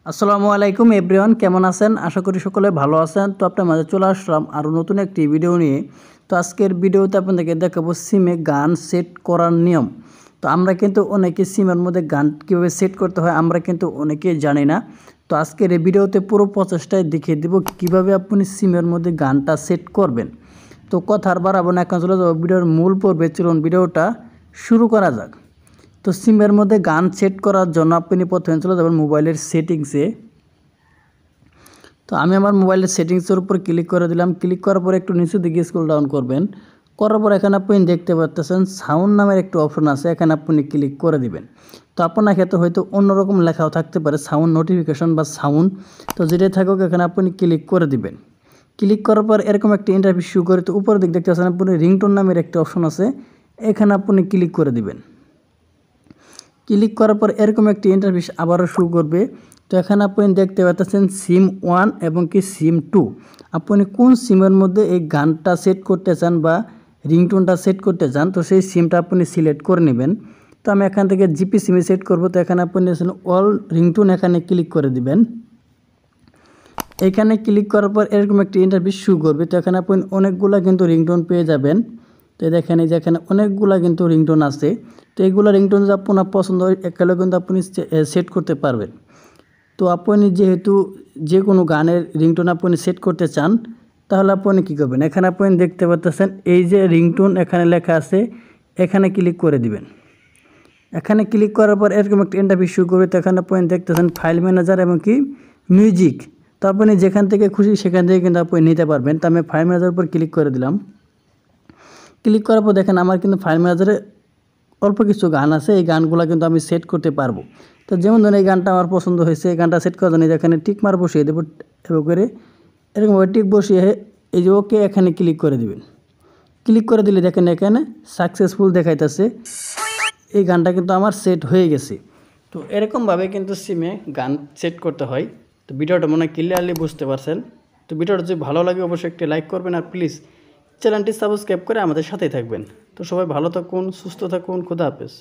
আসসালামু আলাইকুম এভরিওয়ান, কেমন আছেন? আশা করি সকলে ভালো আছেন। তো আপনার মাঝে চলে আসলাম আরও নতুন একটি ভিডিও নিয়ে। তো আজকের ভিডিওতে আপনাদেরকে দেখাবো সিমে গান সেট করার নিয়ম। তো আমরা কিন্তু অনেকে সিমের মধ্যে গান কীভাবে সেট করতে হয় আমরা কিন্তু অনেকেই জানি না। তো আজকের এই ভিডিওতে পুরো প্রচেষ্টায় দেখিয়ে দেবো কীভাবে আপনি সিমের মধ্যে গানটা সেট করবেন। তো কথা আর বাড়াবো না, এখন চলে যাবো ভিডিওর মূল পর্বে। চলুন ভিডিওটা শুরু করা যাক। তো সিমের মধ্যে গান সেট করার জন্য আপনি প্রথমে চলে যাবেন মোবাইলের সেটিংসে। তো আমি আমার মোবাইলের সেটিংসের উপর ক্লিক করে দিলাম। ক্লিক করার পর একটু নিচের দিকে স্ক্রল ডাউন করবেন। করার পর এখানে আপনি দেখতে পাচ্ছেন সাউন্ড নামের একটু অপশন আছে, এখানে আপনি ক্লিক করে দিবেন। তো আপনার ক্ষেত্রে হয়তো অন্যরকম লেখাও থাকতে পারে, সাউন্ড নোটিফিকেশন বা সাউন্ড। তো যেটাই থাকুক এখানে আপনি ক্লিক করে দিবেন। ক্লিক করার পর এরকম একটা ইন্টারভিউ শো করে, তো উপরের দিক দেখতে পাচ্ছেন আপনি রিংটোন নামের একটা অপশন আছে, এখানে আপনি ক্লিক করে দিবেন। ক্লিক করার পর এরকম একটি ইন্টারফেস আবারও শো করবে। তো এখানে আপনি দেখতে পাচ্ছেন সিম 1 এবং কি সিম 2, আপনি কোন সিমের মধ্যে এই গানটা সেট করতে চান বা রিংটোনটা সেট করতে চান, তো সেই সিমটা আপনি সিলেক্ট করে নেবেন। তো আমি এখান থেকে জিপি সিমে সেট করব। তো এখানে আপনি অল রিংটোন এখানে ক্লিক করে দিবেন। এখানে ক্লিক করার পর এরকম একটি ইন্টারফেস শো করবে। তো এখানে আপনি অনেকগুলো কিন্তু রিংটোন পেয়ে যাবেন। তো দেখেন এই যে এখানে অনেকগুলো কিন্তু রিংটোন আছে। তো এইগুলো রিংটোন যদি আপনার পছন্দ হয় একালে কিন্তু আপনি সেট করতে পারবেন। তো আপনি যেহেতু যে কোনো গানের রিংটোন আপনি সেট করতে চান, তাহলে আপনি কী করবেন, এখানে আপনি দেখতে পাচ্ছেন এই যে রিংটোন এখানে লেখা আছে, এখানে ক্লিক করে দিবেন। এখানে ক্লিক করার পর এরকম একটা ইন্টারফেস শো করবে। তো এখানে আপনি দেখতেছেন ফাইল ম্যানেজার এবং কি মিউজিক। তো আপনি যেখান থেকে খুশি সেখান থেকে কিন্তু আপনি নিতে পারবেন। তো আমি ফাইল ম্যানেজারের উপর ক্লিক করে দিলাম। ক্লিক করার পর দেখেন আমার কিন্তু ফাইল ম্যানেজারে অল্প কিছু গান আছে, এই গানগুলো কিন্তু আমি সেট করতে পারবো। তো যেমন ধরুন এই গানটা আমার পছন্দ হয়েছে, এই গানটা সেট করার জন্য এখানে টিক মার বসিয়ে দেবো। এবার করে এরকমভাবে টিক বসিয়ে এই যে ওকে এখানে ক্লিক করে দিবেন। ক্লিক করে দিলে দেখেন এখানে সাকসেসফুল দেখাইতেছে, এই গানটা কিন্তু আমার সেট হয়ে গেছে। তো এরকমভাবে কিন্তু সিমে গান সেট করতে হয়। তো ভিডিওটা মনে হয় ক্লিয়ারলি বুঝতে পারছেন। তো ভিডিওটা যদি ভালো লাগে অবশ্যই একটি লাইক করবেন, আর প্লিজ চ্যানেলটি সাবস্ক্রাইব করে আমাদের সাথেই থাকবেন। তো সবাই ভালো থাকুন, সুস্থ থাকুন, খোদা হাফেজ।